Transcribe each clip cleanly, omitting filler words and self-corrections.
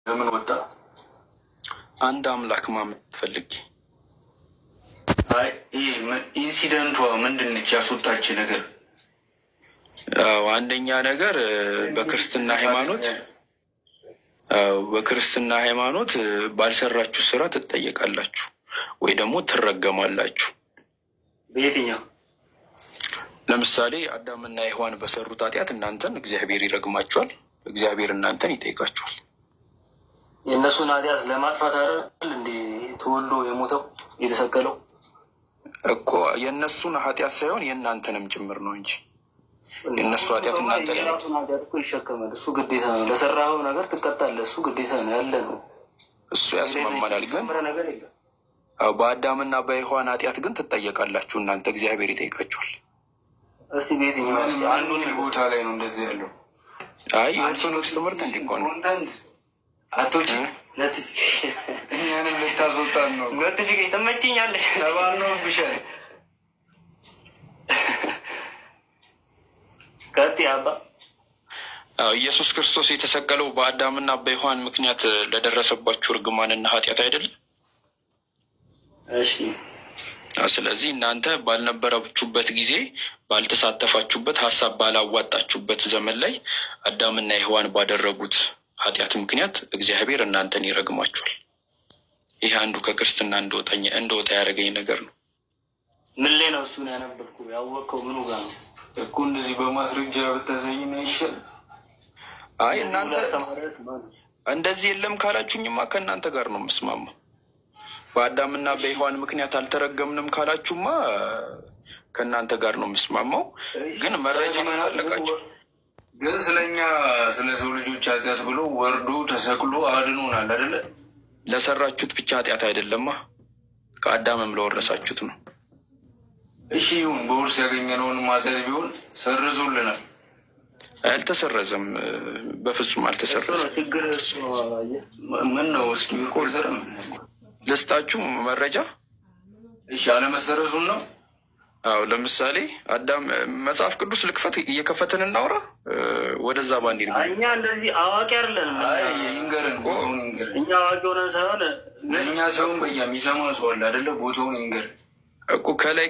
ለምን ወጣ? አንድ አምላክ ማመን ፈልጌ። አይ ኢንሲደንቷ ምንድነች ያስወጣች ነገር? አንደኛ ነገር በክርስትና ሃይማኖት ባልሰራችሁ ስራ ትጠየቃላችሁ ወይ ደግሞ ትረገማላችሁ። በየትኛው? ለምሳሌ አዳምና ሔዋን በሰሩት ኃጢአት እናንተን እግዚአብሔር ይረግማችኋል፣ እግዚአብሔር እናንተን ይጠይቃችኋል። የእነሱን ኃጢአት ለማጥፋት አይደል እንዴ ተወልዶ የሞተው የተሰቀለው? እኮ የእነሱን ኃጢአት ሳይሆን የእናንተንም ጭምር ነው እንጂ የእነሱ ኃጢአት እናንተ ላይ ይሸከማል። እሱ ግዴታ ነው። ለሰራኸው ነገር ትቀጣለህ። እሱ ግዴታ ነው ያለ ነው። እሱ ያስማማናል። ግን በአዳምና በሔዋን ኃጢአት ግን ትጠየቃላችሁ እናንተ፣ እግዚአብሔር ይጠይቃችኋል። እስቲ በየትኛው አንዱን ቦታ ላይ ነው እንደዚህ ያለው? አይ የኦርቶዶክስ ትምህርት እንዲኮን አቶች እኛንም ልታስወጣን ነው። ኖቲፊኬሽን ተመችኛለሽ ተባልነው ብሻል ከቲ አባ ኢየሱስ ክርስቶስ የተሰቀለው በአዳምና በሔዋን ምክንያት ለደረሰባችሁ እርግማንና ኃጢአት አይደለም? እሺ። ስለዚህ እናንተ ባልነበራችሁበት ጊዜ፣ ባልተሳተፋችሁበት፣ ሀሳብ ባላዋጣችሁበት ዘመን ላይ አዳምና ሔዋን ባደረጉት ኃጢአት ምክንያት እግዚአብሔር እናንተን ይረግማችኋል። ይህ አንዱ ከክርስትና እንደወጣ ያደረገኝ ነገር ነው። ምን ላይ ነው እሱን ያነበብኩ? ያወቀው ምኑ ጋር ነው እኮ? እንደዚህ በማስረጃ ብታሳይኝ አይሻል? አይ እናንተ እንደዚህ የለም ካላችሁኝማ ከእናንተ ጋር ነው የምስማማው። በአዳምና በሔዋን ምክንያት አልተረገምንም ካላችሁማ ከእናንተ ጋር ነው የምስማማው። ግን መረጃ ፈለጋችሁ። ግን ስለኛ ስለ ሰው ልጆች ኃጢአት ብሎ ወርዶ ተሰቅሎ አድኖናል አይደለ? ለሰራችሁት ብቻ ኃጢአት አይደለማ፣ ከአዳምም ለወረሳችሁት ነው። እሺ ይሁን፣ በውርስ ያገኘነውን ማጸድ ቢሆን ሰርዞልናል። አልተሰረዘም፣ በፍጹም አልተሰረዘም። ምን ነው እስኪ ሪኮርደር ልስጣችሁ መረጃ። እሺ አለመሰረዙን ነው። አዎ ለምሳሌ አዳም መጽሐፍ ቅዱስ ልክፈት፣ እየከፈትን እናውራ። ወደዛ ባንዲ ነው። እኛ እንደዚህ አዋቂ አይደለንም። ይንገረን፣ እኛ አዋቂ ሆነን ሳይሆን ለእኛ ሰውን በየሚሰማ ሰው አለ አይደለ? ቦታውን ይንገር እኮ ከላይ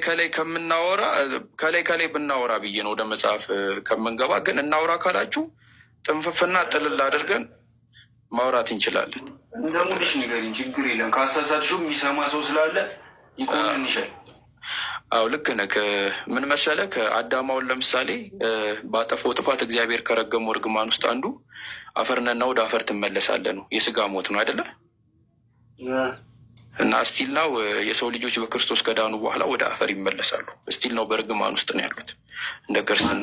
ብናወራ ብዬ ነው ወደ መጽሐፍ ከምንገባ። ግን እናውራ ካላችሁ ጥንፍፍና ጥልል አድርገን ማውራት እንችላለን። እንደ ሙልሽ ንገሪኝ፣ ችግር የለም። ካሳሳትሽው የሚሰማ ሰው ስላለ ይቆምን ይሻል። አዎ ልክ ነህ። ምን መሰለህ፣ ከአዳማውን ለምሳሌ ባጠፋው ጥፋት እግዚአብሔር ከረገመው እርግማን ውስጥ አንዱ አፈርነና ወደ አፈር ትመለሳለህ ነው። የስጋ ሞት ነው አይደለ? እና እስቲል ነው የሰው ልጆች በክርስቶስ ከዳኑ በኋላ ወደ አፈር ይመለሳሉ። እስቲል ነው በእርግማን ውስጥ ነው ያሉት። እንደ ክርስትና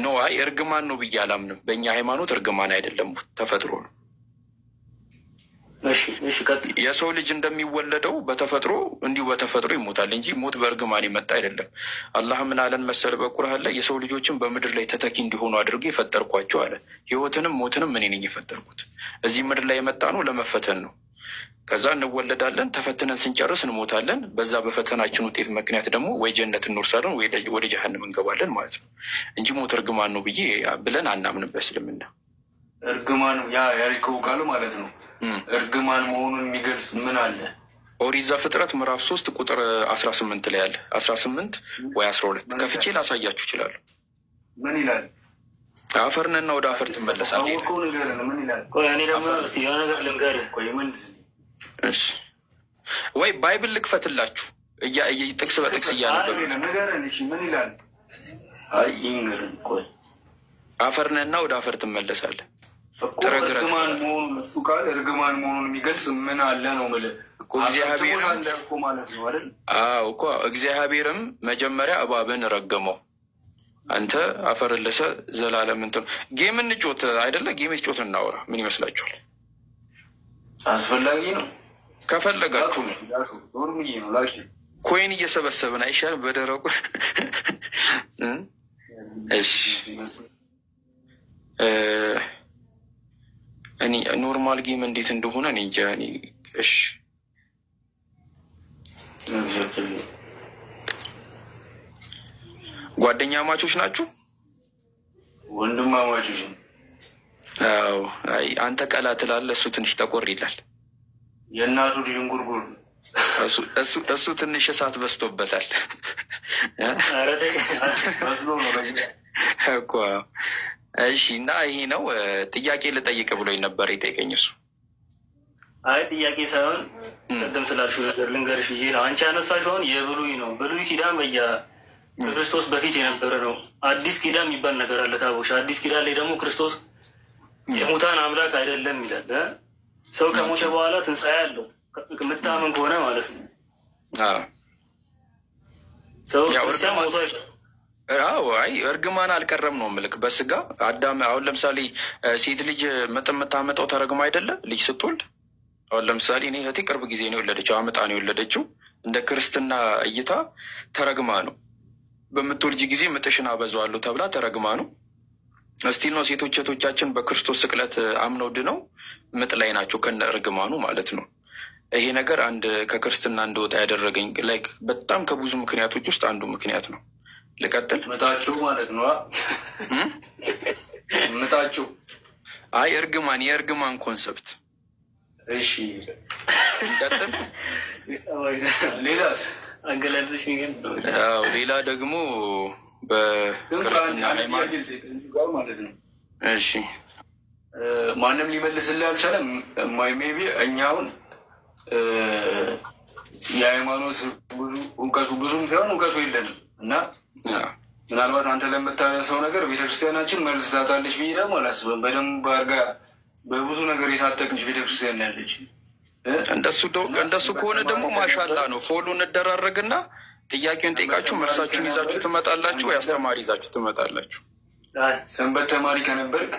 ነው። አይ እርግማን ነው ብዬ አላምንም። በእኛ ሃይማኖት እርግማን አይደለም፣ ተፈጥሮ ነው። የሰው ልጅ እንደሚወለደው በተፈጥሮ እንዲሁ በተፈጥሮ ይሞታል እንጂ ሞት በእርግማን የመጣ አይደለም። አላህ ምን አለን መሰል በቁርአን ላይ የሰው ልጆችን በምድር ላይ ተተኪ እንዲሆኑ አድርጌ የፈጠርኳቸው አለ። ህይወትንም ሞትንም እኔ ነኝ የፈጠርኩት። እዚህ ምድር ላይ የመጣ ነው ለመፈተን ነው። ከዛ እንወለዳለን፣ ተፈትነን ስንጨርስ እንሞታለን። በዛ በፈተናችን ውጤት ምክንያት ደግሞ ወይ ጀነት እንወርሳለን ወይ ወደ ጀሃነም እንገባለን ማለት ነው እንጂ ሞት እርግማን ነው ብለን አናምንም በእስልምና። እርግማን ያ ያሪከው ቃል ማለት ነው። እርግማን መሆኑን የሚገልጽ ምን አለ? ኦሪት ዘፍጥረት ምዕራፍ 3 ቁጥር 18 ላይ አለ። 18 ወይ 12 ከፍቼ ላሳያችሁ ይችላሉ። ምን ይላል? አፈርንና ወደ አፈር ትመለሳለህ ይላል። ምን ይላል? እኔ ደግሞ እስቲ የሆነ ነገር ልንገርህ። እሺ ወይ ባይብል ልክፈትላችሁ ጥቅስ በጥቅስ እያነበብን ነገርን። እሺ ምን ይላል? አይ ይንገርን። ቆይ አፈርንና ወደ አፈር ትመለሳለህ። እርግማን መሆኑን እሱ ቃል እርግማን መሆኑን የሚገልጽ ምን አለ ነው የምልህ እኮ። እግዚአብሔር ማለት ነው አይደል? አዎ እኮ እግዚአብሔርም መጀመሪያ እባብን ረገመው። አንተ አፈር ለሰ ዘላለም እንትን ጌም እንጮት አይደለ? ጌም እንጮት እናወራ። ምን ይመስላችኋል? አስፈላጊ ነው። ከፈለጋችሁ ኖርምዬ ነው። ላኪ ኮይን እየሰበሰብን አይሻል በደረቁ? እሺ እኔ ኖርማል ጌም እንዴት እንደሆነ እኔ እንጃ። እሺ ጓደኛ ማቾች ናችሁ? ወንድማማቾች አዎ አይ አንተ ቀላ ትላለህ፣ እሱ ትንሽ ጠቆር ይላል። የእናቱ ልጅ እንጉርጉር እሱ ትንሽ እሳት በስቶበታል እኮ። እሺ እና ይሄ ነው ጥያቄ ልጠይቅ ብሎኝ ነበር የጠየቀኝ እሱ። አይ ጥያቄ ሳይሆን ቅድም ስላልሽው ነገር ልንገርሽ ብዬ ነው። አንቺ ያነሳሽውን የብሉይ ነው። ብሉይ ኪዳን ከክርስቶስ በፊት የነበረ ነው። አዲስ ኪዳን የሚባል ነገር አለ ካቦሽ። አዲስ ኪዳን ላይ ደግሞ ክርስቶስ የሙታን አምላክ አይደለም ይላል። ሰው ከሞተ በኋላ ትንሣኤ አለው የምታምን ከሆነ ማለት ነው። ሰው ክርስቲያን ሞቶ አይ እርግማን አልቀረም ነው ምልክ በስጋ አዳም። አሁን ለምሳሌ ሴት ልጅ ምጥ የምታመጣው ተረግማ አይደለ? ልጅ ስትወልድ አሁን ለምሳሌ እኔ እህቴ ቅርብ ጊዜ ነው የወለደችው፣ አመጣ ነው የወለደችው። እንደ ክርስትና እይታ ተረግማ ነው። በምትወልጅ ጊዜ ምጥሽን አበዛዋለሁ ተብላ ተረግማ ነው። እስቲል ነው ሴቶች እህቶቻችን በክርስቶስ ስቅለት አምነው ድነው ምጥ ላይ ናቸው ከነ እርግማኑ ማለት ነው። ይሄ ነገር አንድ ከክርስትና እንደወጣ ያደረገኝ ላይክ በጣም ከብዙ ምክንያቶች ውስጥ አንዱ ምክንያት ነው። ልቀጥል? ምጣችሁ ማለት ነው ምጣችሁ። አይ እርግማን፣ የእርግማን ኮንሰፕት። እሺ ልቀጥል? ሌላስ? አገላለጽሽ ግን ሌላ ደግሞ በክርስትና ሃይማኖት ማለት ነው። እሺ ማንም ሊመልስልህ አልቻለም። ሜይ ቢ እኛውን የሃይማኖት እውቀቱ ብዙም ሳይሆን እውቀቱ የለንም እና ምናልባት አንተ ለምታነሳው ነገር ቤተክርስቲያናችን መልስ ታጣለች ብዬ ደግሞ አላስብም። በደንብ አድርጋ በብዙ ነገር የታጠቀች ቤተክርስቲያን ያለች። እንደሱ ከሆነ ደግሞ ማሻላ ነው። ፎሎ እንደራረግና ጥያቄውን ጠይቃችሁ መልሳችሁን ይዛችሁ ትመጣላችሁ፣ ወይ አስተማሪ ይዛችሁ ትመጣላችሁ። ሰንበት ተማሪ ከነበርክ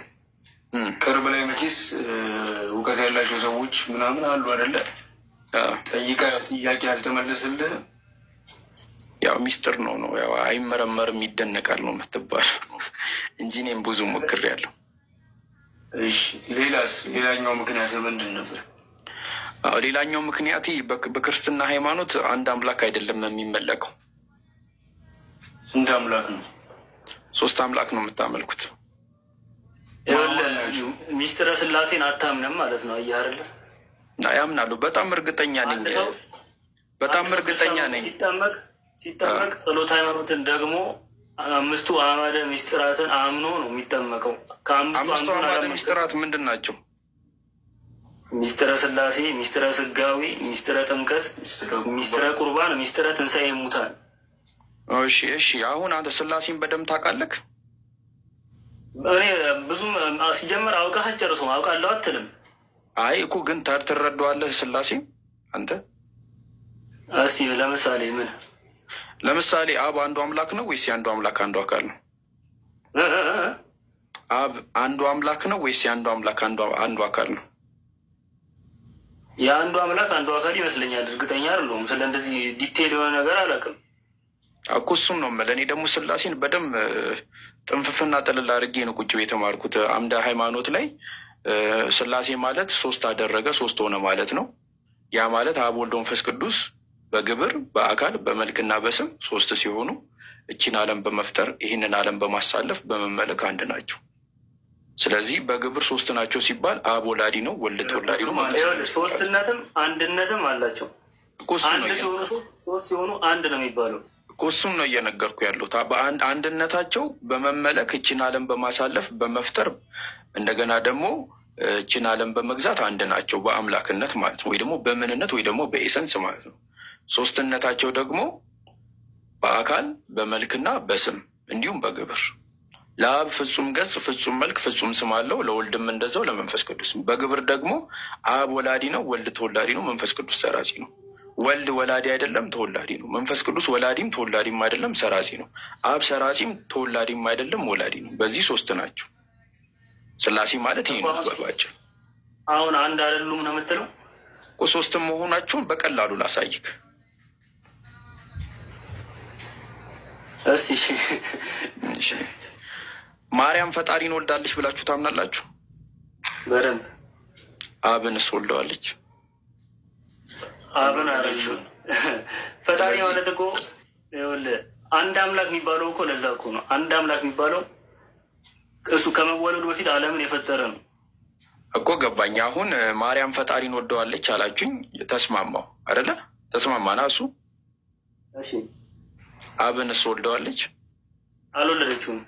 ቅርብ ላይ መቼስ እውቀት ያላቸው ሰዎች ምናምን አሉ አይደለ? ጠይቀ ጥያቄ ያልተመለስልህ ያው ሚስጥር ነው ያው አይመረመርም ይደነቃል ነው የምትባል እንጂ እኔም ብዙ ሞክሬያለሁ። እሺ ሌላስ? ሌላኛው ምክንያት ምንድን ነበር? ሌላኛው ምክንያት በክርስትና ሃይማኖት አንድ አምላክ አይደለም የሚመለከው። ስንት አምላክ ነው? 3 አምላክ ነው የምታመልኩት። ሚስጥረ ስላሴን አታምንም ማለት ነው? አየህ አይደለ? ያምናሉ። በጣም እርግጠኛ ነኝ። ሲጠመቅ ጸሎተ ሃይማኖትን ደግሞ 5ቱ አዕማደ ሚስጥራትን አምኖ ነው የሚጠመቀው። ከ5ቱ አዕማደ ሚስጥራት ምንድን ናቸው? ሚስጥረ ስላሴ፣ ሚስጥረ ስጋዊ፣ ሚስጥረ ጥምቀት፣ ሚስጥረ ቁርባን፣ ሚስጥረ ትንሣኤ ሙታን። እሺ አሁን አንተ ስላሴን በደምብ ታውቃለህ? እኔ ብዙም ሲጀመር አውቃህ ጨርሶ አውቃለሁ አትልም። አይ እኮ ግን ትረዳዋለህ ስላሴን አንተ? እስቲ ለምሳሌ ምን? ለምሳሌ አብ አንዱ አምላክ ነው ወይስ የአንዱ አምላክ አንዱ አካል ነው? አብ አንዱ አምላክ ነው ወይስ የአንዱ አምላክ አንዱ አካል ነው? የአንዱ አምላክ አንዱ አካል ይመስለኛል። እርግጠኛ አይደለሁም። ስለ እንደዚህ ዲቴል የሆነ ነገር አላውቅም እኮ። እሱን ነው የምልህ። እኔ ደግሞ ስላሴን በደንብ ጥንፍፍና ጥልል አድርጌ ነው ቁጭ ቤት የተማርኩት አምደ ሃይማኖት ላይ። ስላሴ ማለት 3 አደረገ 3 ሆነ ማለት ነው። ያ ማለት አብ ወልድ መንፈስ ቅዱስ በግብር በአካል በመልክና በስም 3 ሲሆኑ እቺን ዓለም በመፍጠር ይህንን ዓለም በማሳለፍ በመመለክ አንድ ናቸው። ስለዚህ በግብር 3 ናቸው ሲባል አብ ወላዲ ነው፣ ወልድ ተወላዲ ነው። ሶስትነትም አንድነትም አላቸው። ሶስት ሲሆኑ አንድ ነው የሚባለው። እሱም ነው እየነገርኩ ያሉት። አንድነታቸው በመመለክ እችን ዓለም በማሳለፍ በመፍጠር እንደገና ደግሞ እችን ዓለም በመግዛት አንድ ናቸው በአምላክነት ማለት ነው፣ ወይ ደግሞ በምንነት ወይ ደግሞ በኤሰንስ ማለት ነው። ሶስትነታቸው ደግሞ በአካል በመልክና በስም እንዲሁም በግብር። ለአብ ፍጹም ገጽ ፍጹም መልክ ፍጹም ስም አለው፣ ለወልድም እንደዛው ለመንፈስ ቅዱስ። በግብር ደግሞ አብ ወላዲ ነው፣ ወልድ ተወላዲ ነው፣ መንፈስ ቅዱስ ሰራጺ ነው። ወልድ ወላዲ አይደለም ተወላዲ ነው። መንፈስ ቅዱስ ወላዲም ተወላዲም አይደለም ሰራጺ ነው። አብ ሰራጺም ተወላዲም አይደለም ወላዲ ነው። በዚህ 3 ናቸው። ስላሴ ማለት ይሄ ነው ባባቸው። አሁን አንድ አይደሉም ነው የምትለው? 3 መሆናቸውን በቀላሉ ላሳይክ እስቲ። እሺ ማርያም ፈጣሪን ወልዳለች ብላችሁ ታምናላችሁ? በደንብ። አብንስ ወልደዋለች? አብን አለችው። ፈጣሪ ማለት እኮ ይኸውልህ አንድ አምላክ የሚባለው እኮ ለዛ እኮ ነው። አንድ አምላክ የሚባለው እሱ ከመወለዱ በፊት ዓለምን የፈጠረ ነው። እኮ ገባኝ። አሁን ማርያም ፈጣሪን ወደዋለች አላችሁኝ፣ ተስማማው አይደለ? ተስማማና እሱ አብንስ ወልደዋለች? አልወለደችውም።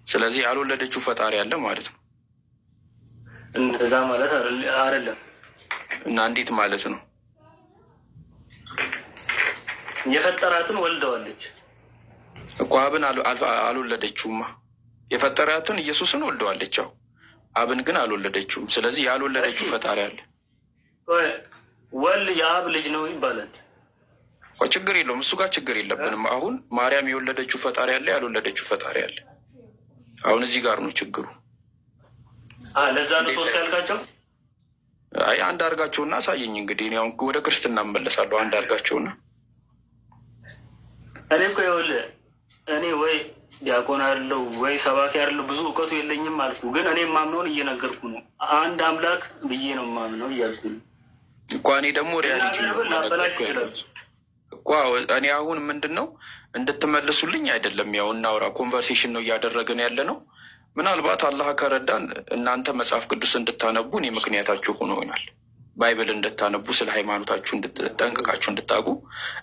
ስለዚህ ያልወለደችው ፈጣሪ አለ ማለት ነው። እንደዛ ማለት አይደለም። እና እንዴት ማለት ነው? የፈጠራትን ወልደዋለች እኮ አብን አልወለደችውማ። የፈጠራትን ኢየሱስን ወልደዋለች። አብን ግን አልወለደችውም። ስለዚህ ያልወለደችው ፈጣሪ አለ። ወልድ የአብ ልጅ ነው ይባላል። ችግር የለውም፣ እሱ ጋር ችግር የለብንም። አሁን ማርያም የወለደችው ፈጣሪ አለ፣ ያልወለደችው ፈጣሪ አለ። አሁን እዚህ ጋር ነው ችግሩ። ለዛ ነው ሶስት ያልካቸው። አይ አንድ አድርጋቸውና አሳየኝ። እንግዲህ እኔ አሁን ወደ ክርስትና እመለሳለሁ። አንድ አድርጋቸውና እኔ እኮ ይኸውልህ እኔ ወይ ዲያቆን አለው ወይ ሰባኪ አለው ብዙ እውቀቱ የለኝም አልኩ። ግን እኔ ማምነውን እየነገርኩ ነው። አንድ አምላክ ብዬ ነው ማምነው እያልኩ ነው እኮ። እኔ ደግሞ ሪያሊቲ እኮ እኔ አሁን ምንድን ነው እንድትመልሱልኝ አይደለም፣ ያው እናውራ፣ ኮንቨርሴሽን ነው እያደረግን ያለ ነው። ምናልባት አላህ ከረዳን እናንተ መጽሐፍ ቅዱስ እንድታነቡ እኔ ምክንያታችሁ ሆኖ ይሆናል። ባይብል እንድታነቡ ስለ ሃይማኖታችሁ ጠንቅቃችሁ እንድታውቁ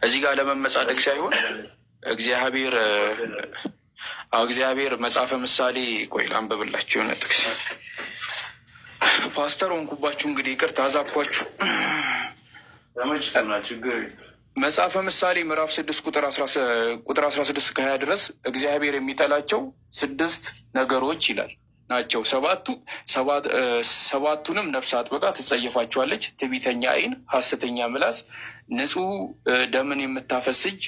እዚህ ጋር ለመመጻደቅ ሳይሆን እግዚአብሔር መጽሐፈ ምሳሌ ቆይ ላንብብላችሁ የሆነ ጥቅስ። ፓስተር ሆንኩባችሁ እንግዲህ ይቅርታ አዛብኳችሁ። መጽሐፈ ምሳሌ ምዕራፍ 6 ቁጥር 16 ከ20 ድረስ እግዚአብሔር የሚጠላቸው 6 ነገሮች ይላል ናቸው። ሰባቱንም ነፍስ አጥብቃ ትጸየፋቸዋለች። ትዕቢተኛ ዓይን፣ ሐሰተኛ ምላስ፣ ንጹሕ ደምን የምታፈስ እጅ፣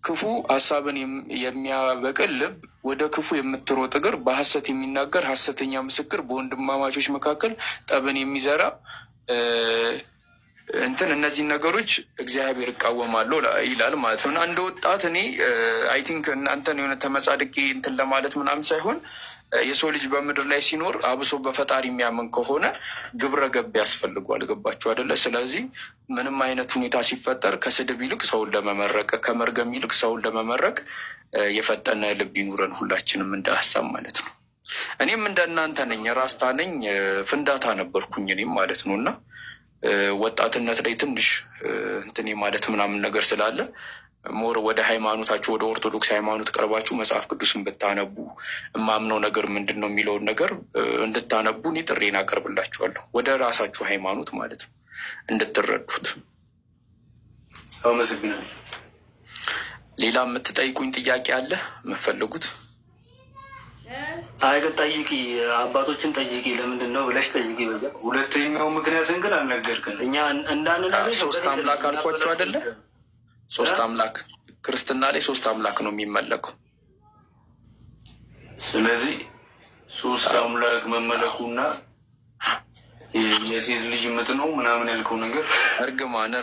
ክፉ ሀሳብን የሚያበቅል ልብ፣ ወደ ክፉ የምትሮጥ እግር፣ በሐሰት የሚናገር ሐሰተኛ ምስክር፣ በወንድማማቾች መካከል ጠብን የሚዘራ እነዚህ ነገሮች እግዚአብሔር እቃወማለሁ ይላል ማለት ነው። እና እንደ ወጣት እኔ አይ ቲንክ እናንተን የሆነ ተመጻድቄ እንትን ለማለት ምናምን ሳይሆን የሰው ልጅ በምድር ላይ ሲኖር አብሶ በፈጣሪ የሚያምን ከሆነ ግብረ ገብ ያስፈልጓል። ገባችሁ አይደለ? ስለዚህ ምንም አይነት ሁኔታ ሲፈጠር ከስድብ ይልቅ ሰውን ለመመረቅ፣ ከመርገም ይልቅ ሰውን ለመመረቅ የፈጠነ ልብ ይኑረን ሁላችንም እንደ ሀሳብ ማለት ነው። እኔም እንደ እናንተ ነኝ፣ ራስታ ነኝ፣ ፍንዳታ ነበርኩኝ እኔም ማለት ነው። እና ወጣትነት ላይ ትንሽ እንትን ማለት ምናምን ነገር ስላለ ሞር ወደ ሃይማኖታችሁ ወደ ኦርቶዶክስ ሃይማኖት ቀርባችሁ መጽሐፍ ቅዱስን ብታነቡ የማምነው ነገር ምንድን ነው የሚለውን ነገር እንድታነቡ እኔ ጥሬን አቀርብላችኋለሁ። ወደ ራሳችሁ ሃይማኖት ማለት ነው እንድትረዱት። አመሰግናለሁ። ሌላ የምትጠይቁኝ ጥያቄ አለ የምትፈልጉት? አይ ግን ጠይቂ፣ አባቶችን ጠይቂ። ለምንድን ነው ብለሽ ጠይቂ። በዛ ሁለተኛው ምክንያትን ግን አልነገርክንም። እኛ እንዳንናገር 3 አምላክ አልኳቸው አይደለ? 3 አምላክ ክርስትና ላይ 3 አምላክ ነው የሚመለከው። ስለዚህ 3 አምላክ መመለኩና የሴት ልጅ ምጥ ነው ምናምን ያልከው ነገር እርግማን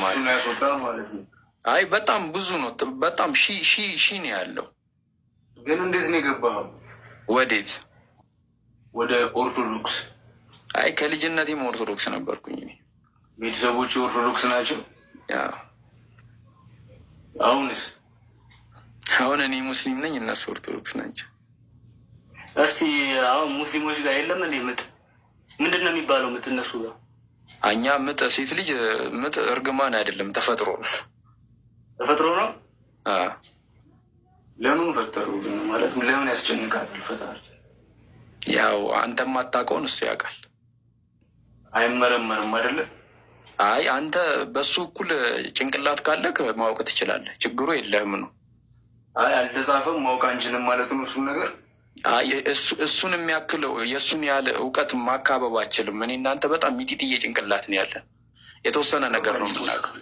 እሱን ያስወጣ ማለት ነው። አይ በጣም ብዙ ነው። በጣም ሺ ነው ያለው። ግን እንዴት ነው የገባኸው? ወዴት? ወደ ኦርቶዶክስ። አይ ከልጅነቴም ኦርቶዶክስ ነበርኩኝ እኔ። ቤተሰቦች ኦርቶዶክስ ናቸው? አሁንስ? አሁን እኔ ሙስሊም ነኝ፣ እነሱ ኦርቶዶክስ ናቸው። እስቲ አሁን ሙስሊሞች ጋር የለም እንዴ ምጥ? ምንድን ነው የሚባለው ምጥ እነሱ ጋር? እኛ ምጥ ሴት ልጅ ምጥ እርግማን አይደለም፣ ተፈጥሮ ነው። ተፈጥሮ ነው። ለምን ፈጠሩ ማለት ለምን ያስጨንቃታል ፈጣሪ? ያው አንተም አታውቀውን እሱ ያውቃል። አይመረመርም አይደለ? አይ አንተ በሱ እኩል ጭንቅላት ካለክ ማወቅ ትችላለህ። ችግሩ የለህም ነው። አይ አልተጻፈም ማወቅ አንችልም ማለት ነው እሱን ነገር። እሱን የሚያክለው የእሱን ያለ እውቀት ማካበብ አችልም። እኔ እናንተ በጣም ሚጢጥዬ ጭንቅላት ነው ያለን። የተወሰነ ነገር ነው የምናውቀው።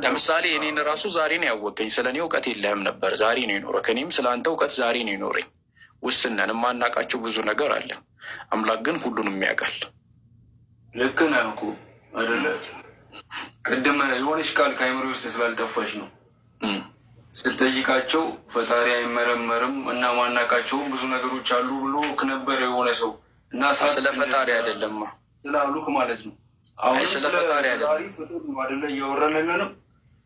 ለምሳሌ እኔን ራሱ ዛሬ ነው ያወቀኝ። ስለ እኔ እውቀት የለህም ነበር፣ ዛሬ ነው የኖረህ። ከእኔም ስለ አንተ እውቀት ዛሬ ነው የኖረኝ። ውስነን የማናውቃቸው ብዙ ነገር አለ። አምላክ ግን ሁሉንም ያውቃል። ልክ ነህ እኮ አይደለ? ቅድም የሆነች ቃል ከአይምሮ ውስጥ ስላልጠፋች ነው ስጠይቃቸው ፈጣሪ አይመረመርም እና ማናውቃቸው ብዙ ነገሮች አሉ ብሎ ነበር የሆነ ሰው እና ስለ ፈጣሪ አይደለም ስላሉክ ማለት ነው። አሁን ስለ ፈጣሪ አይደለም እያወራን ነው።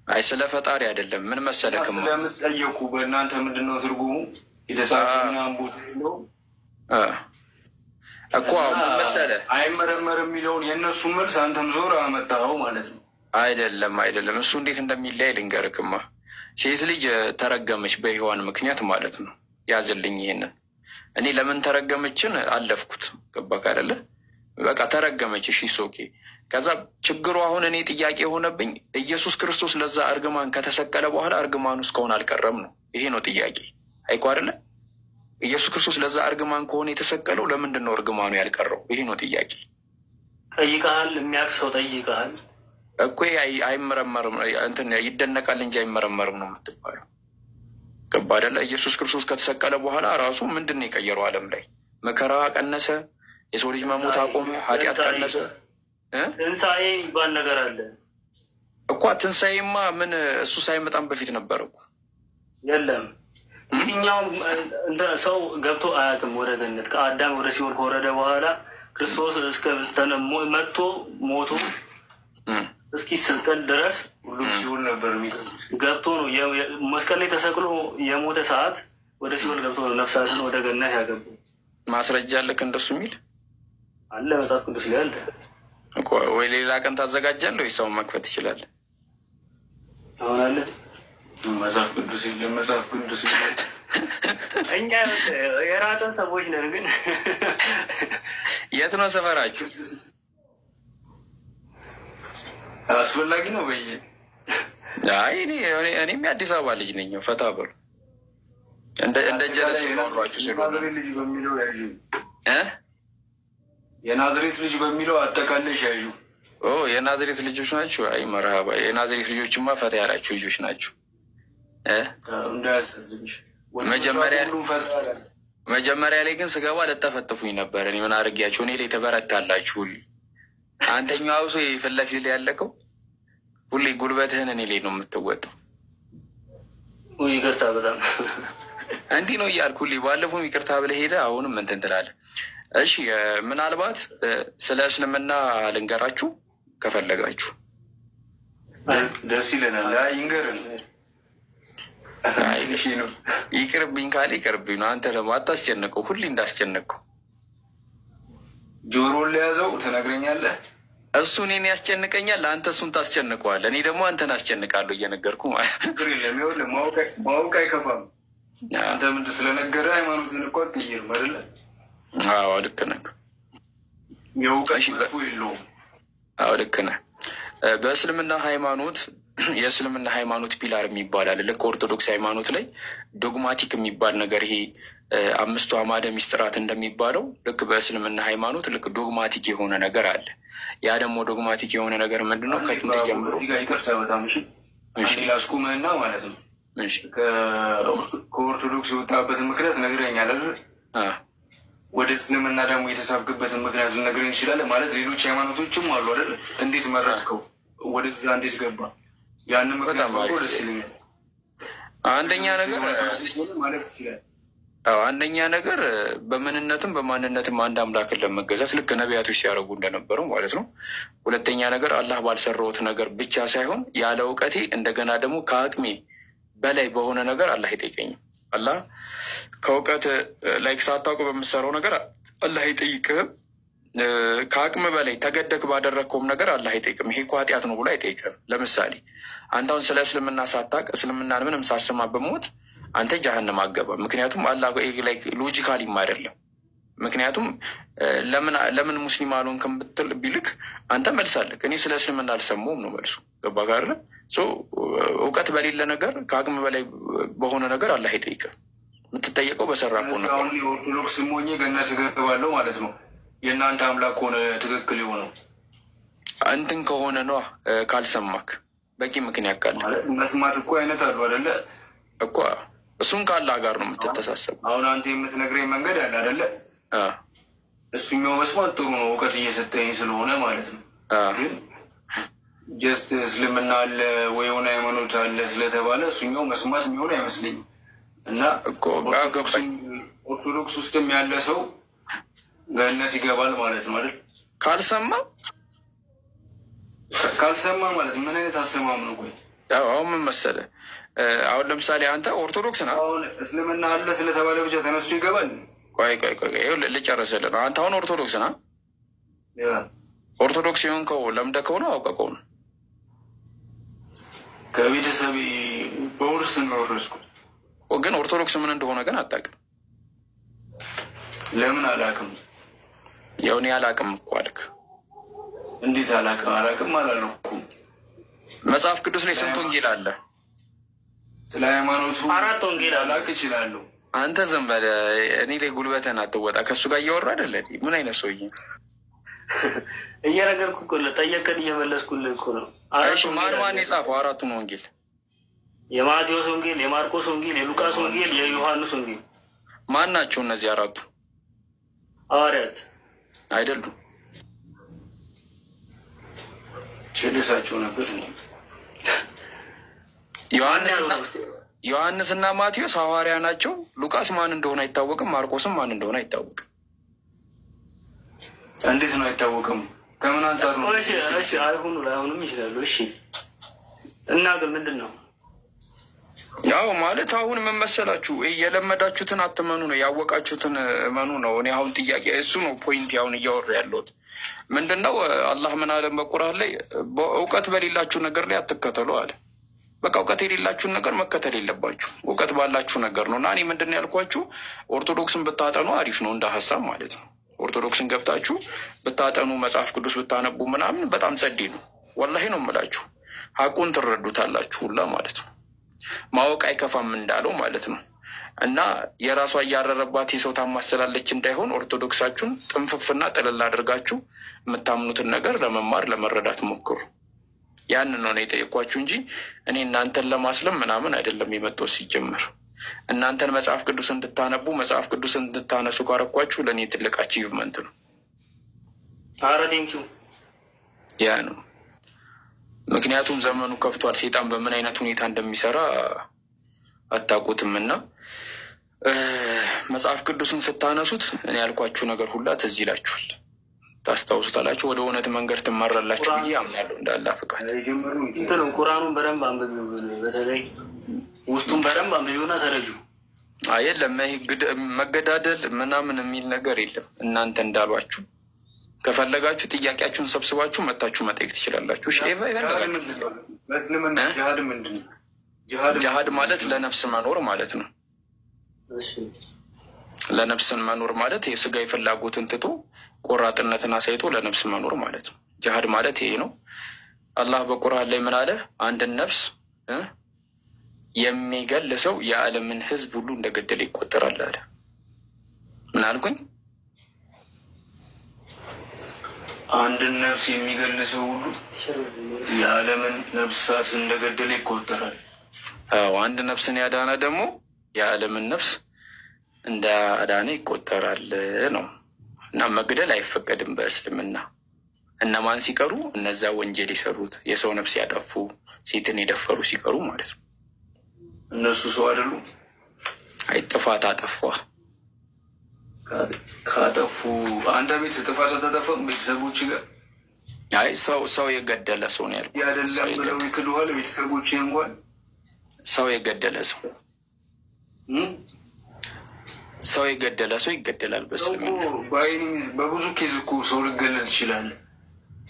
አይ ስለ ፈጣሪ አይደለም። ምን መሰለክማ ስለምትጠየቁ በእናንተ ምንድን ነው ትርጉሙ? የደሳና ቦታ የለውም። እኮ መሰለህ አይመረመርም የሚለውን የእነሱን መልስ አንተም ዞር አመጣኸው ማለት ነው። አይደለም እሱ እንዴት እንደሚለይ ልንገርክማ። ሴት ልጅ ተረገመች በሔዋን ምክንያት ማለት ነው። ያዝልኝ ይሄንን። እኔ ለምን ተረገመችን አለፍኩት። ገባክ አይደለ? በቃ ተረገመች። እሺ ሶኬ። ከዛ ችግሩ አሁን እኔ ጥያቄ የሆነብኝ ኢየሱስ ክርስቶስ ለዛ እርግማን ከተሰቀለ በኋላ እርግማኑ እስካሁን አልቀረም ነው። ይሄ ነው ጥያቄ። አይኮ አይደለ? ኢየሱስ ክርስቶስ ለዛ እርግማን ከሆነ የተሰቀለው ለምንድን ነው እርግማኑ ያልቀረው? ይሄ ነው ጥያቄ። ጠይቀሃል? የሚያውቅ ሰው ጠይቀሃል እኮ? አይመረመርም እንትን ይደነቃል እንጂ አይመረመርም ነው የምትባለው። ገባ አይደለ? ኢየሱስ ክርስቶስ ከተሰቀለ በኋላ ራሱ ምንድን ነው የቀየረው? ዓለም ላይ መከራ ቀነሰ፣ የሰው ልጅ መሞት አቆመ፣ ኃጢአት ቀነሰ። ትንሣኤ ይባል ነገር አለ እኮ። ትንሣኤማ ምን እሱ ሳይመጣም በፊት ነበር እኮ። የለም የትኛውም ሰው ገብቶ አያውቅም ወደ ገነት። ከአዳም ወደ ሲኦል ከወረደ በኋላ ክርስቶስ እስከ መጥቶ ሞቶ እስኪሰቀል ድረስ ሁሉም ሲኦል ነበር የሚገቡት። ገብቶ ነው መስቀል ላይ ተሰቅሎ የሞተ ሰዓት ወደ ሲኦል ገብቶ ነው ነፍሳትን ወደ ገነት ያገቡ። ማስረጃ አለክ እንደሱ የሚል አለ መጽሐፍ ቅዱስ ላይ አለ እኮ። ወይ ሌላ ቀን ታዘጋጃለህ ወይ ሰውን መክፈት ይችላል። አሁን አለ መጽሐፍ ቅዱስ የለም። መጽሐፍ ቅዱስ እኛ የራቀን ሰዎች ነን። ግን የት ነው ሰፈራችሁ? አስፈላጊ ነው በየ እኔም የአዲስ አበባ ልጅ ነኝ። ፈታ በሉ እንደ ጀለስ የሚኖሯችሁ ሲሉ ልጅ በሚለው ያዥ የናዝሬት ልጅ በሚለው አጠቃለሽ ያዥ። የናዝሬት ልጆች ናቸው። አይ መርሃባ። የናዝሬት ልጆችማ ፈታ ያላችሁ ልጆች ናቸው። እንዳያሳዝብሽ። መጀመሪያ ላይ ግን ስገባ ለጠፈጥፉኝ ነበር። እኔ ምን አድርጊያቸው? እኔ ላይ ተበረታላችሁ ሁሌ። አንተኛው አብሶ ፊት ለፊት ላይ ያለቀው ሁሌ ጉልበትህን እኔ ላይ ነው የምትወጣው። ይቅርታ በጣም እንዲህ ነው እያልኩ ሁሌ። ባለፈውም ይቅርታ ብለህ ሄደህ አሁንም እንትን ትላለህ። እሺ ምናልባት ስለ እስልምና ልንገራችሁ ከፈለጋችሁ። ደስ ይለናል። ይንገርን። ይቅርብኝ ካለ ይቅርብኝ ነው። አንተ ደግሞ አታስጨንቀው። ሁሌ እንዳስጨነቅከው ጆሮን ለያዘው ትነግረኛለህ። እሱ እኔን ያስጨንቀኛል፣ ለአንተ እሱን ታስጨንቀዋለህ። እኔ ደግሞ አንተን አስጨንቃለሁ እየነገርኩ ማለት ነው። ማወቅ አይከፋም። አንተ ምንድን ስለነገረ ሃይማኖትን እኮ አትቀይርም አይደለ? አዎ ልክ ነህ። የእውቀት መጥፎ የለውም። አዎ ልክ ነህ። በእስልምና ሃይማኖት የእስልምና ሃይማኖት ፒላር የሚባል አለ። ልክ ኦርቶዶክስ ሃይማኖት ላይ ዶግማቲክ የሚባል ነገር ይሄ አምስቱ አዕማደ ምስጢራት እንደሚባለው ልክ በእስልምና ሃይማኖት ልክ ዶግማቲክ የሆነ ነገር አለ። ያ ደግሞ ዶግማቲክ የሆነ ነገር ምንድን ነው? ከጥንት ጀምሮ ይቅርታ በጣም ላስቁምህና ማለት ነው። ከኦርቶዶክስ የወጣበትን ምክንያት ነግረኛል አይደል? ወደ እስልምና ደግሞ የተሳብክበትን ምክንያት ልነግረኝ እንችላለን ማለት ሌሎች ሃይማኖቶችም አሉ አይደል? እንዴት መረጥከው? ወደዛ እንዴት ገባ? ያንን ምክንያት ደስ ይለኛል። አንደኛ ነገር ማለት ይችላል። አንደኛ ነገር በምንነትም በማንነትም አንድ አምላክን ለመገዛት ልክ ነቢያቶች ሲያደርጉ እንደነበረው ማለት ነው። ሁለተኛ ነገር አላህ ባልሰራሁት ነገር ብቻ ሳይሆን ያለ እውቀቴ እንደገና ደግሞ ከአቅሜ በላይ በሆነ ነገር አላህ አይጠይቀኝም። አላህ ከእውቀት ላይ ሳታውቅ በምሰራው ነገር አላህ አይጠይቅህም። ከአቅም በላይ ተገደክ ባደረግከውም ነገር አላህ አይጠይቅም። ይሄ እኮ ኃጢአት ነው ብሎ አይጠይቅም። ለምሳሌ አንተ አሁን ስለ እስልምና ሳታውቅ እስልምናን ምንም ሳሰማ በሞት አንተ ጀሀነም አገባ። ምክንያቱም አላህ ላይ ሎጂካሊም አይደለም። ምክንያቱም ለምን ሙስሊም አልሆንክም ብትል ቢልክ አንተ መልሳለህ። እኔ ስለ እስልምና አልሰማሁም ነው መልሱ። ገባ ጋር እውቀት በሌለ ነገር ከአቅም በላይ በሆነ ነገር አላህ አይጠይቅም። የምትጠየቀው በሰራ ከሆነ ኦርቶዶክስ ሞኜ ገነት እገባለሁ ማለት ነው። የእናንተ አምላክ ከሆነ ትክክል የሆነው እንትን ከሆነ ነዋ። ካልሰማክ በቂ ምክንያት ካለ መስማት እኮ አይነት አሉ አይደለ እኮ እሱን ከአላህ ጋር ነው የምትተሳሰቡ። አሁን አንተ የምትነግረኝ መንገድ አለ አይደለ? እሱኛው መስማት ጥሩ ነው፣ እውቀት እየሰጠኝ ስለሆነ ማለት ነው። ግን ጀስት እስልምና አለ ወይ የሆነ ሃይማኖት አለ ስለተባለ እሱኛው መስማት የሚሆን አይመስለኝም። እና ኦርቶዶክስ ውስጥም ያለ ሰው ገነት ይገባል ማለት ነው አይደል? ካልሰማ ማለት ምን አይነት አሰማም ነው? ቆይ አሁን ምን መሰለህ፣ አሁን ለምሳሌ አንተ ኦርቶዶክስ ነህ። አሁን እስልምና አለ ስለተባለ ብቻ ተነስቶ ይገባል? ቆይ ልጨርስልህ ነው። አንተ አሁን ኦርቶዶክስ ና ኦርቶዶክስ የሆንከው ለምደከው ነው አውቀቀው ነው? ከቤተሰቤ በውርስ ነው የወረስኩት። ግን ኦርቶዶክስ ምን እንደሆነ ግን አታውቅም። ለምን አላውቅም? ያው እኔ አላውቅም እኮ አልክ። እንዴት አላውቅም አላለኩም። መጽሐፍ ቅዱስ ላይ ስንት ወንጌል አለ? ስለ ሃይማኖቱ 4 ወንጌል አላውቅ እችላለሁ። አንተ ዝም በል። እኔ ላይ ጉልበትህን አትወጣ። ከእሱ ጋር እያወራ አይደለ? ምን አይነት ሰውዬ እየነገርኩ እኮ ጠየቅከን እየመለስኩልህ እኮ ነው። እሺ ማን የጻፈው 4ቱን ወንጌል? የማቴዎስ ወንጌል፣ የማርቆስ ወንጌል፣ የሉቃስ ወንጌል፣ የዮሐንስ ወንጌል። ማን ናቸው እነዚህ 4ቱ? ሐዋርያት አይደሉም? ቸልሳቸው ነበር። ዮሐንስና ማቴዎስ ሐዋርያ ናቸው። ሉቃስ ማን እንደሆነ አይታወቅም። ማርቆስም ማን እንደሆነ አይታወቅም። እንዴት ነው አይታወቅም? ከምን አንጻር ነው? እሺ አይሆኑም ይችላሉ። እሺ እና ግን ምንድን ነው ያው ማለት አሁን ምን መሰላችሁ፣ የለመዳችሁትን አትመኑ ነው፣ ያወቃችሁትን እመኑ ነው። እኔ አሁን ጥያቄ እሱ ነው ፖይንት አሁን እያወራ ያለሁት ምንድን ነው። አላህ ምን አለ በቁርአን ላይ? እውቀት በሌላችሁ ነገር ላይ አትከተሉ አለ። በቃ እውቀት የሌላችሁን ነገር መከተል የለባችሁ፣ እውቀት ባላችሁ ነገር ነው። እና እኔ ምንድን ነው ያልኳችሁ፣ ኦርቶዶክስን ብታጠኑ አሪፍ ነው እንደ ሀሳብ ማለት ነው። ኦርቶዶክስን ገብታችሁ ብታጠኑ መጽሐፍ ቅዱስ ብታነቡ ምናምን በጣም ጸዴ ነው። ወላሂ ነው የምላችሁ፣ ሀቁን ትረዱታላችሁ ሁላ ማለት ነው። ማወቅ አይከፋም እንዳለው ማለት ነው። እና የራሷ እያረረባት የሰው ታማስላለች እንዳይሆን ኦርቶዶክሳችሁን ጥንፍፍና ጥልል አድርጋችሁ የምታምኑትን ነገር ለመማር ለመረዳት ሞክሩ። ያንን ነው የጠየኳችሁ እንጂ እኔ እናንተን ለማስለም ምናምን አይደለም የመጣው። ሲጀምር እናንተን መጽሐፍ ቅዱስ እንድታነቡ መጽሐፍ ቅዱስ እንድታነሱ ካረኳችሁ ለእኔ ትልቅ አቺቭመንት ነው። ኧረ ቴንኪው። ያ ነው ምክንያቱም ዘመኑ ከፍቷል። ሴጣን በምን አይነት ሁኔታ እንደሚሰራ አታውቁትም። እና መጽሐፍ ቅዱስን ስታነሱት እኔ ያልኳችሁ ነገር ሁላ ትዝ ይላችኋል፣ ታስታውሱታላችሁ፣ ወደ እውነት መንገድ ትመራላችሁ ብዬ አምናለሁ። እንዳላ ፍቃድ ቁርአኑን በደንብ አንብቢው፣ በተለይ ውስጡን በደንብ አንብቢውና ተረጁ። የለም መገዳደል ምናምን የሚል ነገር የለም። እናንተ እንዳሏችሁ ከፈለጋችሁ ጥያቄያችሁን ሰብስባችሁ መታችሁ መጠየቅ ትችላላችሁ። ጅሃድ ማለት ለነፍስ መኖር ማለት ነው። ለነፍስን መኖር ማለት የስጋዊ ፍላጎትን ትቶ ቆራጥነትን አሳይቶ ለነፍስ መኖር ማለት ነው። ጅሃድ ማለት ይሄ ነው። አላህ በቁርአን ላይ ምን አለ? አንድን ነፍስ የሚገል ሰው የዓለምን ሕዝብ ሁሉ እንደገደለ ይቆጠራል አለ። ምን አልኩኝ? አንድን ነፍስ የሚገል ሰው ሁሉ የዓለምን ነፍሳት እንደገደለ ይቆጠራል። አንድ ነፍስን ያዳነ ደግሞ የዓለምን ነፍስ እንደ አዳነ ይቆጠራል ነው። እና መግደል አይፈቀድም በእስልምና። እነማን ሲቀሩ? እነዛ ወንጀል የሰሩት የሰው ነፍስ ያጠፉ ሴትን የደፈሩ ሲቀሩ ማለት ነው። እነሱ ሰው አይደሉም? አይ ጥፋት አጠፋ ካጠፉ አንተ ቤት ጥፋት ተጠፋም ቤተሰቦች ጋር አይ ሰው የገደለ ሰው ነው ያልኩት። ያደለም ብለው ይክዱሃል ቤተሰቦች እንኳን ሰው የገደለ ሰው የገደለ ሰው ይገደላል በእስልምና። በብዙ ኬዝ እኮ ሰው ልገለል ይችላል።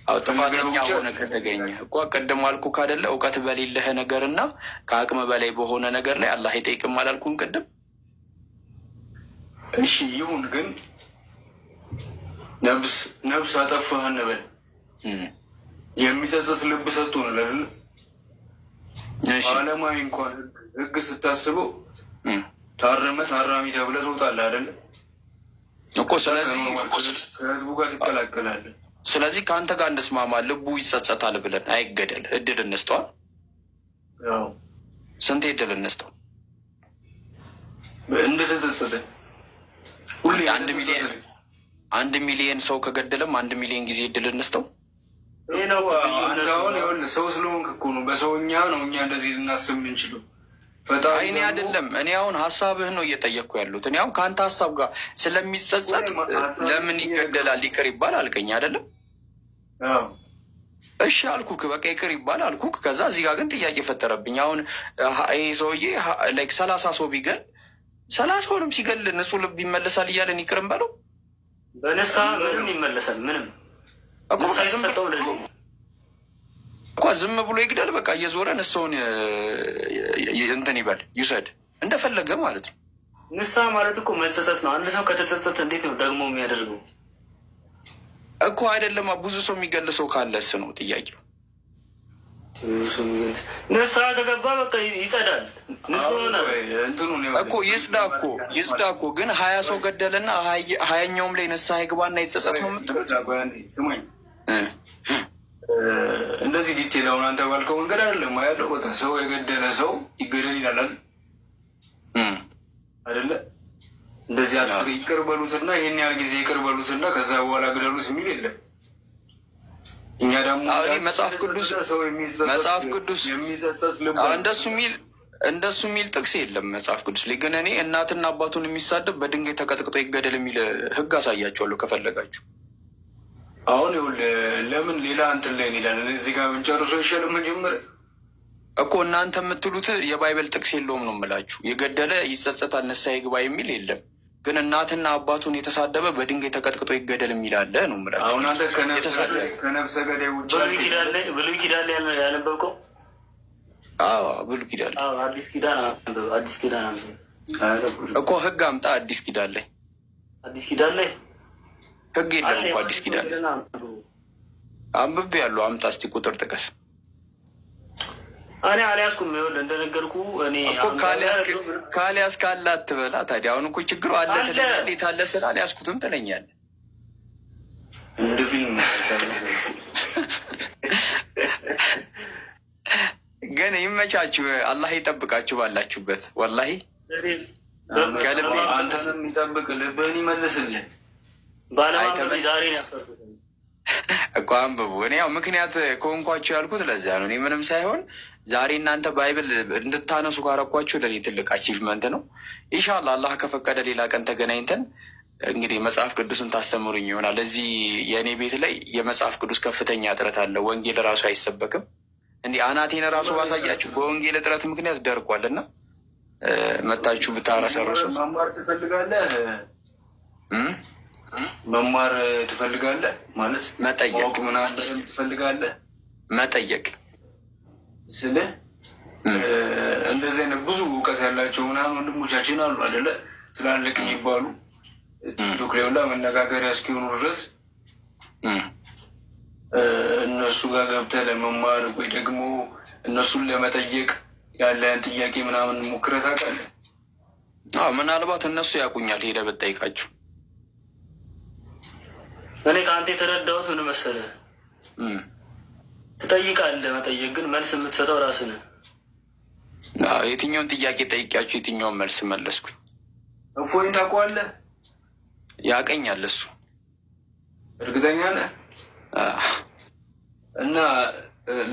አዎ ጥፋተኛ ሆነ ከተገኘ እኮ ቀደም አልኩ ካደለ እውቀት በሌለህ ነገርና ከአቅም በላይ በሆነ ነገር ላይ አላህ ይጠይቅም አላልኩም ቅድም? እሺ ይሁን፣ ግን ነብስ አጠፋህ እንበል የሚጸጸት ልብ ሰጥቶ ነው አይደል? ዓለማዊ እንኳን ህግ ስታስበው ታራሚ ተብለህ ትወጣለህ አይደል እኮ። ስለዚህ ከህዝቡ ጋር ትቀላቀላለህ። ስለዚህ ከአንተ ጋር እንስማማ፣ ልቡ ይጸጸታል ብለን አይገደል፣ እድል እንስተዋል። ስንት እድል እንስተው እንደተጸጸተ ሁሌ 1 ሚሊዮን ሰው ከገደለም 1 ሚሊዮን ጊዜ እድል እንስተው። አንተ አሁን ይኸውልህ ሰው ስለሆንክ እኮ ነው በሰውኛ ነው እኛ እንደዚህ ልናስብ የምንችለው። እኔ አይደለም እኔ አሁን ሀሳብህን ነው እየጠየቅኩ ያሉት። እኔ አሁን ከአንተ ሀሳብ ጋር ስለሚጸጸት ለምን ይገደላል ይቅር ይባል አልከኝ አይደለም? እሺ አልኩክ፣ በቃ ይቅር ይባል አልኩክ። ከዛ እዚህ ጋር ግን ጥያቄ ፈጠረብኝ። አሁን ይሄ ሰውዬ ላይክ 30 ሰው ቢገል 30ውንም ሲገል ንጹህ ልብ ይመለሳል እያለን ይቅርም በለው። በንስሐ ምንም ይመለሳል። ምንም እኮ ዝም ብሎ ይግደል። በቃ እየዞረ ንስሐውን እንትን ይበል ይውሰድ እንደፈለገ ማለት ነው። ንስሐ ማለት እኮ መጸጸት ነው። አንድ ሰው ከተጸጸተ እንዴት ነው ደግሞ የሚያደርገው እኮ አይደለም። ብዙ ሰው የሚገል ሰው ካለስ ነው ጥያቄው። ንስሐ ከገባ በቃ ይጸዳል እኮ ይጽዳ እኮ ግን 20 ሰው ገደለና 20ኛውም ላይ ንስሐ ይግባና ይጸጸት ነው የምትሉት? ስማኝ እንደዚህ ዲቴል አሁን አንተ ባልከው መንገድ አይደለም ያለው። በቃ ሰው የገደለ ሰው ይገደል ይላል አይደለ? እንደዚህ 10 ይቅር በሉትና ይሄን ያህል ጊዜ ይቅር በሉትና ከዛ በኋላ ግደሉት የሚል የለም። እኛ ደግሞ መጽሐፍ ቅዱስ እንደሱ የሚል ጥቅስ የለም መጽሐፍ ቅዱስ ላይ። ግን እኔ እናትና አባቱን የሚሳደብ በድንጋይ ተቀጥቅጦ ይገደል የሚል ሕግ አሳያቸዋለሁ ከፈለጋችሁ። አሁን ይኸውልህ ለምን ሌላ እንትን ላይ እንሄዳለን? እዚህ ጋር ብንጨርሶ ይሻላል። መጀመሪያ እኮ እናንተ የምትሉት የባይበል ጥቅስ የለውም ነው የምላችሁ። የገደለ ይጸጸታል ንስሐ ይግባ የሚል የለም። ግን እናትና አባቱን የተሳደበ በድንጋይ ተቀጥቅጦ ይገደል የሚል አለ ነው የምላችሁ። አሁን አንተ ከነፍሰ ገዳይ ውጭ ብሉይ ኪዳን ያነበብከው? አዎ ብሉይ ኪዳን። አዲስ ኪዳን እኮ ሕግ አምጣ። አዲስ ኪዳን ላይ ሕግ የለም እኮ አዲስ ኪዳን ላይ አንብቤ ያለው አምጣ እስቲ ቁጥር ጥቀስ። እኔ አልያዝኩም። ይኸውልህ እንደነገርኩ እኔ እኮ ካልያዝክ አለ አትበላ። ታዲያ አሁን እኮ ችግሩ አለ ትለኛለህ። የታለ ስለ አልያዝኩትም ትለኛለህ። እንደ ፊልም ግን ይመቻችሁ። አላህ ይጠብቃችሁ ባላችሁበት። ወላሂ ከልቤ አንተንም ይጠብቅ፣ ልብህን ይመልስልህ። ባለማመን ዛሬ ነው ያፈርኩት እኮ አንብቡ። እኔ ያው ምክንያት ከሆንኳችሁ ያልኩት ለዚያ ነው። እኔ ምንም ሳይሆን ዛሬ እናንተ ባይብል እንድታነሱ ካረኳችሁ ለእኔ ትልቅ አቺቭመንት ነው። ኢንሻላህ አላህ ከፈቀደ ሌላ ቀን ተገናኝተን እንግዲህ መጽሐፍ ቅዱስን ታስተምሩኝ ይሆናል። እዚህ የእኔ ቤት ላይ የመጽሐፍ ቅዱስ ከፍተኛ እጥረት አለ። ወንጌል ራሱ አይሰበክም። እንዲህ አናቴን ራሱ ባሳያችሁ በወንጌል እጥረት ምክንያት ደርቋል። እና መታችሁ ብታረሰርሱ መማር ትፈልጋለህ ማለት መጠየቅ ምናምን ትፈልጋለህ መጠየቅ ስልህ እንደዚህ አይነት ብዙ እውቀት ያላቸው ምናምን ወንድሞቻችን አሉ አይደለ? ትላልቅ የሚባሉ ቲክቶክ ላይ ሁላ መነጋገሪያ እስኪሆኑ ድረስ እነሱ ጋር ገብተህ ለመማር ወይ ደግሞ እነሱን ለመጠየቅ ያለን ጥያቄ ምናምን ሞክረህ ታውቃለህ? ምናልባት እነሱ ያውቁኛል። ሄደህ ብትጠይቃቸው። እኔ ከአንተ የተረዳሁት ምን መሰለህ? ትጠይቃለህ፣ መጠየቅ ግን መልስ የምትሰጠው ራስህ ነህ። የትኛውን ጥያቄ ጠይቂያችሁ የትኛውን መልስ መለስኩኝ? እፎይን ታውቀዋለህ? ያውቀኛል እሱ። እርግጠኛ ነህ? እና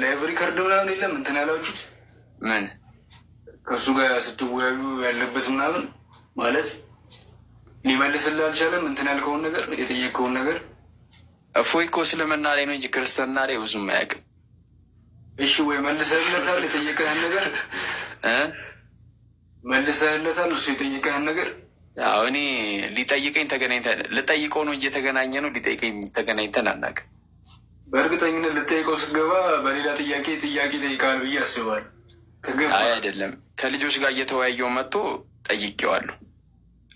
ላይቭ ሪከርድ ምናምን የለም እንትን ያላችሁት ምን ከእሱ ጋር ስትወያዩ ያለበት ምናምን ማለት ሊመልስልህ አልቻለም? እንትን ያልከውን ነገር የጠየቅከውን ነገር እፎይ እኮ እስልምና ላይ ነው እንጂ ክርስትና ላይ ብዙም አያውቅም። እሺ ወይ መልሰህለታል? የጠየቀህን ነገር መልሰህለታል? እሱ የጠየቀህን ነገር እኔ ሊጠይቀኝ ተገናኝተን ልጠይቀው ነው እንጂ የተገናኘ ነው ሊጠይቀኝ ተገናኝተን አናውቅም። በእርግጠኝነት ልጠይቀው ስገባ በሌላ ጥያቄ ጠይቃል ብዬ አስባለሁ። አይደለም ከልጆች ጋር እየተወያየው መጥቶ ጠይቄዋለሁ።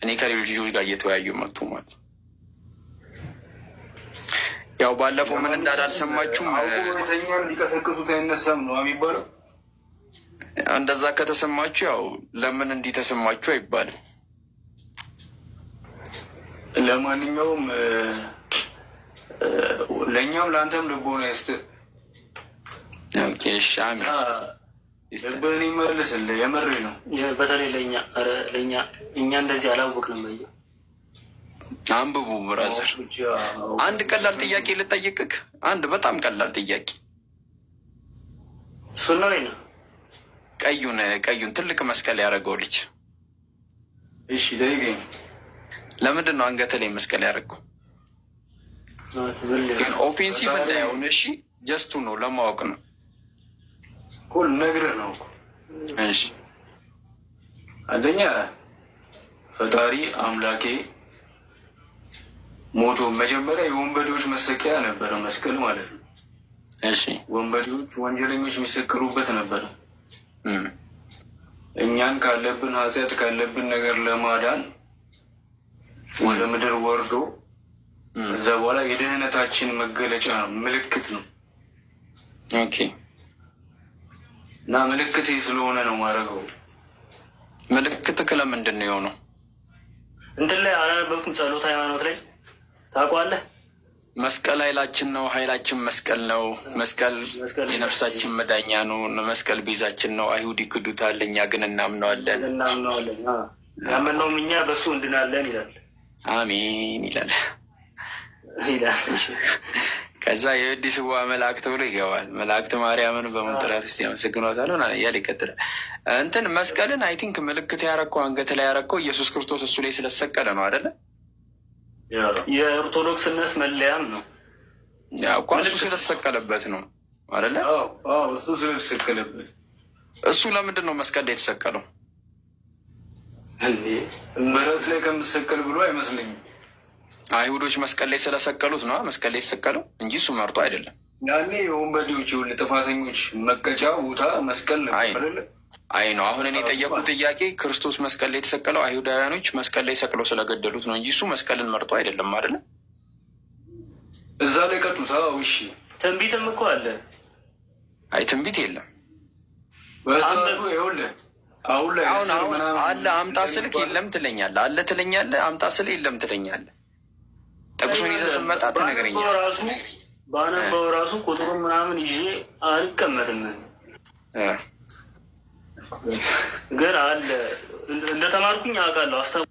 እኔ ከሌሎች ልጆች ጋር እየተወያየው መጥቶ ማለት ያው ባለፈው ምን እንዳላልሰማችሁም ተኛን ሊቀሰቅሱት አይነሳም ነው የሚባለው። እንደዛ ከተሰማችሁ ያው ለምን እንዲህ ተሰማችሁ አይባልም። ለማንኛውም ለእኛም ለአንተም ልቦና ይስጥህ። አሚን። ልብህን ይመልስልህ። የምሬ ነው። በተለይ ለእኛ እኛ እንደዚህ አላወቅንም። አንብቡ ብራዘር። አንድ ቀላል ጥያቄ ልጠይቅህ። አንድ በጣም ቀላል ጥያቄ። እሱን ነው ቀዩን ትልቅ መስቀል ያደረገው ልጅ። እሺ ጠይቀኝ። ለምንድን ነው አንገት ላይ መስቀል ያደረገው? ግን ኦፌንሲቭ እንዳይሆን እሺ፣ ጀስቱ ነው ለማወቅ ነው። ነግርህ ነው። እሺ አንደኛ ፈጣሪ አምላኬ ሞቶ መጀመሪያ የወንበዴዎች መሰቀያ ነበረ መስቀል ማለት ነው። እሺ ወንበዴዎች ወንጀለኞች የሚሰቀሉበት ነበረ። እኛን ካለብን ኃጢአት ካለብን ነገር ለማዳን ወደ ምድር ወርዶ እዛ በኋላ የድህነታችን መገለጫ ምልክት ነው። ኦኬ እና ምልክት ስለሆነ ነው ማረገው። ምልክት ለምንድን ነው የሆነው? እንትን ላይ አላነበብኩም። ጸሎት ሃይማኖት ላይ ታውቀዋለህ? መስቀል ኃይላችን ነው፣ ኃይላችን መስቀል ነው። መስቀል የነፍሳችን መዳኛ ነው። መስቀል ቤዛችን ነው። አይሁድ ይክዱታል፣ እኛ ግን እናምነዋለን። ያመነውም እኛ በሱ እንድናለን ይላል። አሜን ይላል። ከዛ የአዲስ አበባ መላእክት ብሎ ይገባል። መላእክት ማርያምን በመንጠራት ውስጥ ያመሰግኗታል እያለ ይቀጥላል። እንትን መስቀልን አይ ቲንክ ምልክት ያረከው አንገት ላይ ያረከው ኢየሱስ ክርስቶስ እሱ ላይ ስለተሰቀለ ነው አይደለ? የኦርቶዶክስነት መለያም ነው እኮ እሱ ስለተሰቀለበት ነው አይደለ? እሱ ስለተሰቀለበት። እሱ ለምንድን ነው መስቀል ላይ የተሰቀለው? ምሕረት ላይ ከምትሰቀል ብሎ አይመስለኝም። አይሁዶች መስቀል ላይ ስለሰቀሉት ነው መስቀል ላይ የተሰቀለው እንጂ እሱ መርጦ አይደለም። ያኔ የወንበዴዎች ጥፋተኞች መቀጫ ቦታ መስቀል ነበር። አይ ነው አሁን እኔ የጠየቁት ጥያቄ ክርስቶስ መስቀል ላይ የተሰቀለው አይሁዳውያኖች መስቀል ላይ ሰቅለው ስለገደሉት ነው እንጂ እሱ መስቀልን መርጦ አይደለም አይደለ? እዛ ላይ ቀጡት። እሺ ትንቢትም እኮ አለ። አይ ትንቢት የለም በሰዓቱ ይኸውልህ አሁን ላይ አለ። አምጣ ስልክ የለም ትለኛለህ፣ አለ ትለኛለህ። አምጣ ስልክ የለም ትለኛለህ። ጠቅሶን ይዘህ ስትመጣ ትነግረኛለህ። ባነበው ራሱ ቁጥሩን ምናምን ይዤ አልቀመጥም። ግን አለ እንደተማርኩኝ አውቃለሁ።